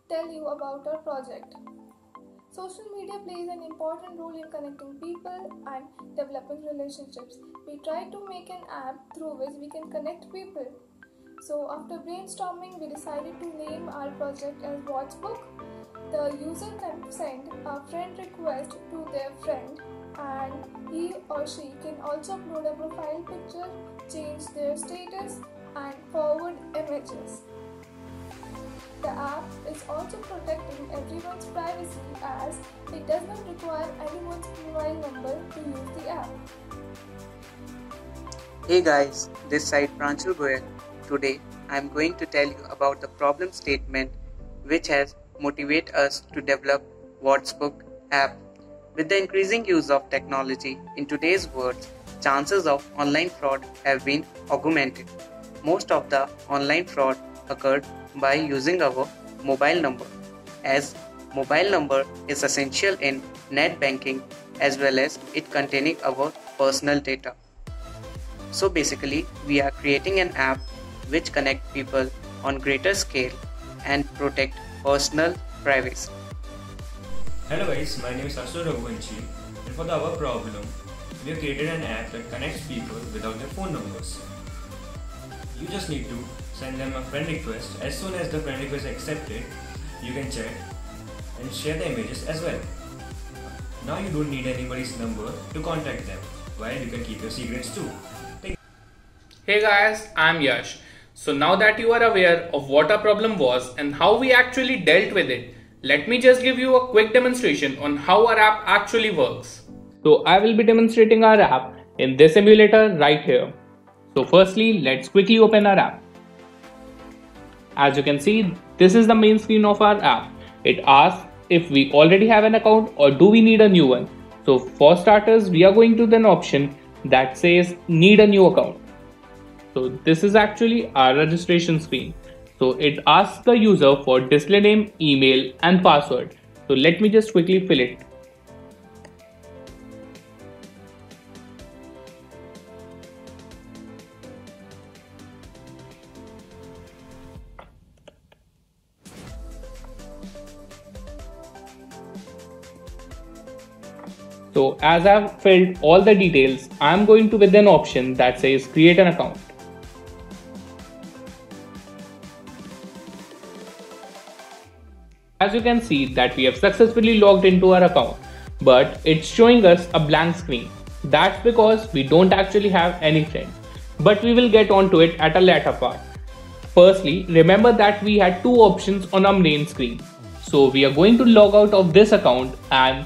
tell you about our project. Social media plays an important role in connecting people and developing relationships. We try to make an app through which we can connect people. So after brainstorming, we decided to name our project as Watchbook. The user can send a friend request to their friend, and he or she can also upload a profile picture, change their status, and forward images. The app is also protecting everyone's privacy as it does not require anyone's mobile number to use the app. Hey guys, this side Pranchal Goyal. Today I am going to tell you about the problem statement which has motivated us to develop Watchbook app. With the increasing use of technology in today's world, chances of online fraud have been augmented. Most of the online fraud occurred by using our mobile number, as mobile number is essential in net banking as well as it containing our personal data. So basically, we are creating an app which connect people on greater scale and protect personal privacy. Hello guys, my name is Asur Raghuvanshi, and for our problem, we have created an app that connects people without their phone numbers. You just need to send them a friend request. As soon as the friend request is accepted, you can chat and share the images as well. Now you don't need anybody's number to contact them, while you can keep your secrets too. Hey guys, I'm Yash. So now that you are aware of what our problem was and how we actually dealt with it, let me just give you a quick demonstration on how our app actually works. So I will be demonstrating our app in this emulator right here. So firstly, let's quickly open our app. As you can see, this is the main screen of our app. It asks if we already have an account or do we need a new one. So for starters, we are going to an option that says need a new account. So this is actually our registration screen. So it asks the user for display name, email and password. So let me just quickly fill it. So as I've filled all the details, I'm going to with an option that says create an account. As you can see that we have successfully logged into our account, but it's showing us a blank screen. That's because we don't actually have any friends, but we will get onto it at a later part. Firstly, remember that we had two options on our main screen. So we are going to log out of this account and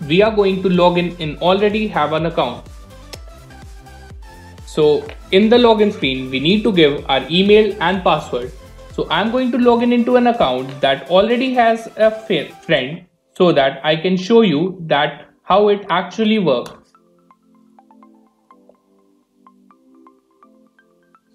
we are going to log in and already have an account. So in the login screen, we need to give our email and password. So I'm going to log in into an account that already has a friend so that I can show you that how it actually works.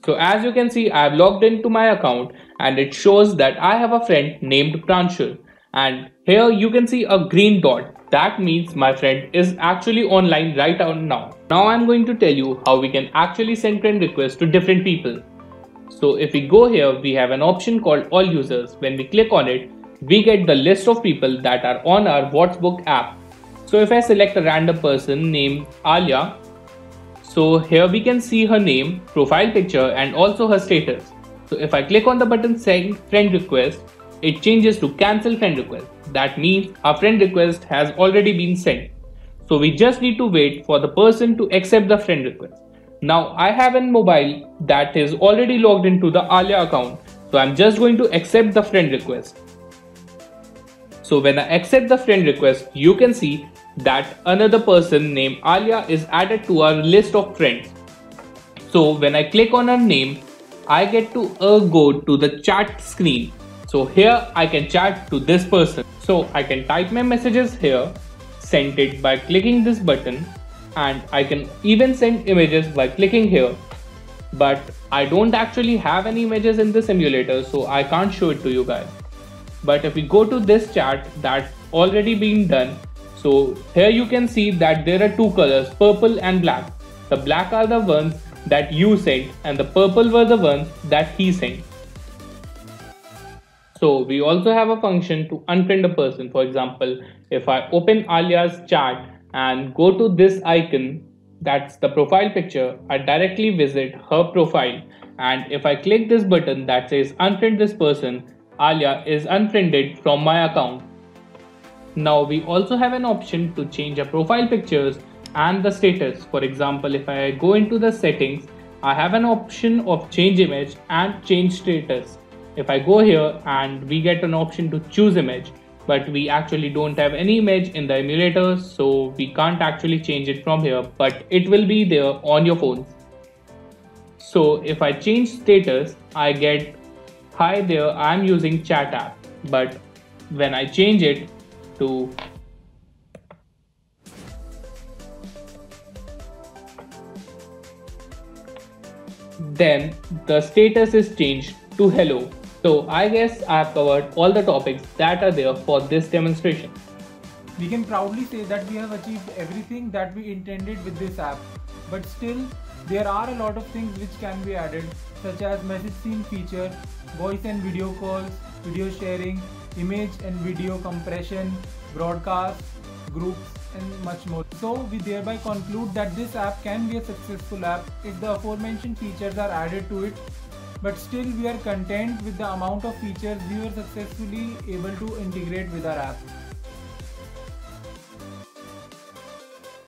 So as you can see, I have logged into my account and it shows that I have a friend named Pranchal. And here you can see a green dot. That means my friend is actually online right now. Now I'm going to tell you how we can actually send friend requests to different people. So if we go here, we have an option called all users. When we click on it, we get the list of people that are on our Watchbook app. So if I select a random person named Alia, so here we can see her name, profile picture and also her status. So if I click on the button send friend request, it changes to cancel friend request. That means our friend request has already been sent. So we just need to wait for the person to accept the friend request. Now I have a mobile that is already logged into the Alia account. So I'm just going to accept the friend request. So when I accept the friend request, you can see that another person named Alia is added to our list of friends. So when I click on her name, I get to go to the chat screen. So here I can chat to this person. So I can type my messages here, send it by clicking this button, and I can even send images by clicking here. But I don't actually have any images in this emulator, so I can't show it to you guys. But if we go to this chat that's already been done, so here you can see that there are two colors, purple and black. The black are the ones that you sent and the purple were the ones that he sent. So we also have a function to unfriend a person. For example, if I open Alia's chat and go to this icon, that's the profile picture, I directly visit her profile. And if I click this button that says unfriend this person, Alia is unfriended from my account. Now we also have an option to change our profile pictures and the status. For example, if I go into the settings, I have an option of change image and change status. If I go here and we get an option to choose image, but we actually don't have any image in the emulator, so we can't actually change it from here, but it will be there on your phones. So if I change status, I get hi there, I'm using chat app. But when I change it to then the status is changed to hello. So I guess I have covered all the topics that are there for this demonstration. We can proudly say that we have achieved everything that we intended with this app, but still there are a lot of things which can be added, such as message scene feature, voice and video calls, video sharing, image and video compression, broadcast, groups and much more. So we thereby conclude that this app can be a successful app if the aforementioned features are added to it, but still we are content with the amount of features we were successfully able to integrate with our app.